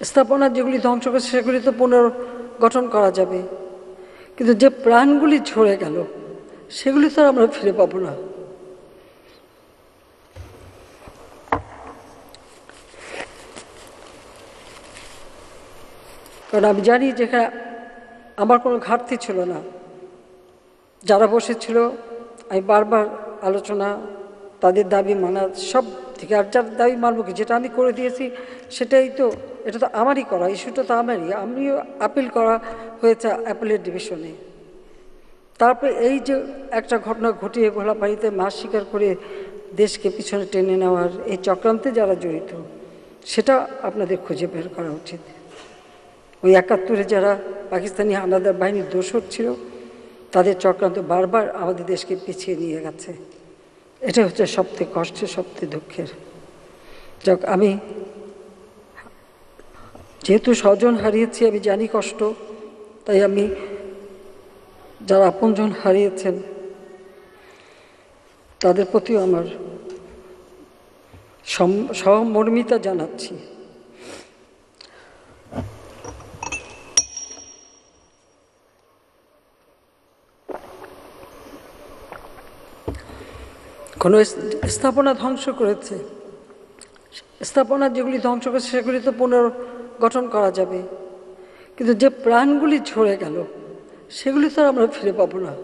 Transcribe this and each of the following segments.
স্থাপনা যেগুলি ধ্বংস করেছে সেগুলি তো পুনর্গঠন করা যাবে, কিন্তু যে প্রাণগুলি ঝরে গেল সেগুলি তো আমরা ফিরে পাবো না। কারণ আমি জানি যেখানে আমার কোনো ঘাটতি ছিল না, যারা বসেছিল আমি বারবার আলোচনা, তাদের দাবি মানা সব থেকে, আর যার দাবি মানব কি, যেটা আমি করে দিয়েছি সেটাই তো, এটা তো আমারই করা, ইস্যুটা তো আমারই, আমিও আপিল করা হয়েছে অ্যাপেলের ডিভিশনে। তারপরে এই যে একটা ঘটনা ঘটিয়ে ঘোলাপাড়িতে মাছ শিকার করে দেশকে পিছনে টেনে নেওয়ার এই চক্রান্তে যারা জড়িত সেটা আপনাদের খুঁজে বের করা উচিত। ওই ৭১-এ যারা পাকিস্তানি হানাদার বাহিনীর দোসর ছিল তাদের চক্রান্ত বারবার আমাদের দেশকে পিছিয়ে নিয়ে গেছে। এটা হচ্ছে সবথেকে কষ্টের, সবথেকে দুঃখের। যাক, আমি যেহেতু স্বজন হারিয়েছি আমি জানি কষ্ট, তাই আমি যারা আপনজন হারিয়েছেন তাদের প্রতিও আমার সহমর্মিতা জানাচ্ছি। কোনো স্থাপনা ধ্বংস করেছে, স্থাপনা যেগুলি ধ্বংস করেছে সেগুলি তো পুনর্গঠন করা যাবে, কিন্তু যে প্রাণগুলি ঝরে গেল সেগুলি তো আমরা ফিরে পাবো না।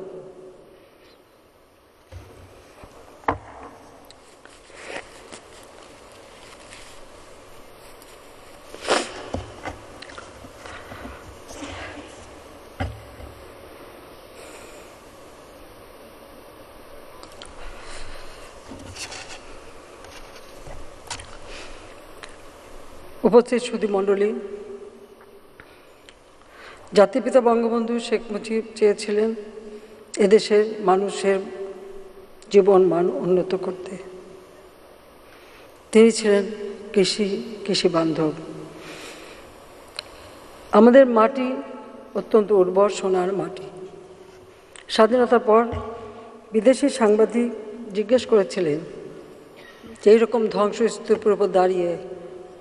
উপস্থিত সুধীমণ্ডলী, জাতিপিতা বঙ্গবন্ধু শেখ মুজিব চেয়েছিলেন এদেশের মানুষের জীবন মান উন্নত করতে। তিনি ছিলেন কৃষি বান্ধব। আমাদের মাটি অত্যন্ত উর্বর, সোনার মাটি। স্বাধীনতার পর বিদেশি সাংবাদিক জিজ্ঞেস করেছিলেন যে এইরকম ধ্বংসস্তূপের উপর দাঁড়িয়ে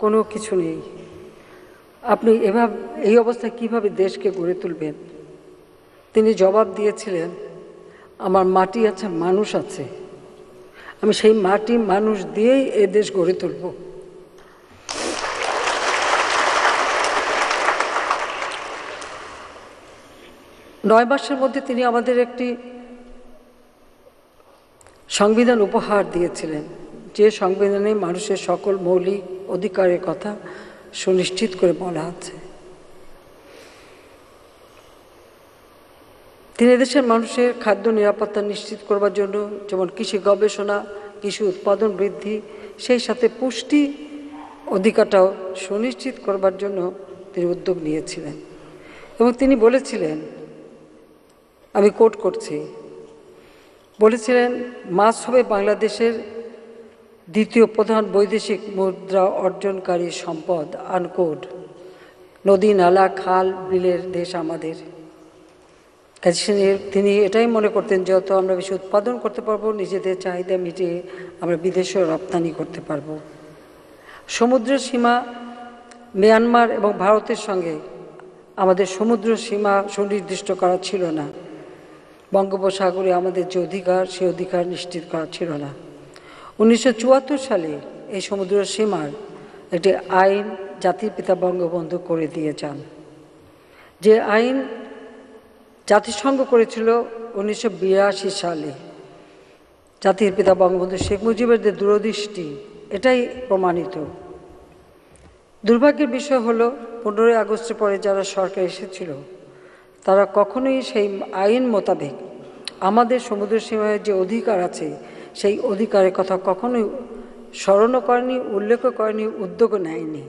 কোনো কিছু নেই, আপনি এই অবস্থায় কিভাবে দেশকে গড়ে তুলবেন? তিনি জবাব দিয়েছিলেন, আমার মাটি আছে, মানুষ আছে, আমি সেই মাটি মানুষ দিয়েই এ দেশ গড়ে তুলব। ৯ মাসের মধ্যে তিনি আমাদের একটি সংবিধান উপহার দিয়েছিলেন, যে সংবিধানে মানুষের সকল মৌলিক অধিকারের কথা সুনিশ্চিত করে বলা আছে। তিনি দেশের মানুষের খাদ্য নিরাপত্তা নিশ্চিত করবার জন্য যেমন কৃষি গবেষণা, কৃষি উৎপাদন বৃদ্ধি, সেই সাথে পুষ্টি অধিকারটাও সুনিশ্চিত করবার জন্য তিনি উদ্যোগ নিয়েছিলেন। এবং তিনি বলেছিলেন, আমি কোট করছি, বলেছিলেন, মাছ হবে বাংলাদেশের দ্বিতীয় প্রধান বৈদেশিক মুদ্রা অর্জনকারী সম্পদ, আনকোড। নদী, নালা, খাল, বিলের দেশ আমাদের। তিনি এটাই মনে করতেন, যত আমরা বেশি উৎপাদন করতে পারবো, নিজেদের চাহিদা মিটিয়ে আমরা বিদেশেও রপ্তানি করতে পারবো। সমুদ্রের সীমা মিয়ানমার এবং ভারতের সঙ্গে আমাদের সমুদ্র সীমা সুনির্দিষ্ট করা ছিল না। বঙ্গোপসাগরে আমাদের যে অধিকার, সে অধিকার নিশ্চিত করা ছিল না। 1974 সালে এই সমুদ্র সীমার একটি আইন জাতির পিতা বঙ্গবন্ধু করে দিয়ে যান, যে আইন জাতিসংঘ করেছিল 1982 সালে। জাতির পিতা বঙ্গবন্ধু শেখ মুজিবের যে দূরদৃষ্টি, এটাই প্রমাণিত। দুর্ভাগ্যের বিষয় হলো 15ই আগস্টের পরে যারা সরকার এসেছিল তারা কখনোই সেই আইন মোতাবেক আমাদের সমুদ্র সীমায় যে অধিকার আছে সেই অধিকারের কথা কখনোই স্মরণও করেনি, উল্লেখও করেনি, উদ্যোগও নেয়নি।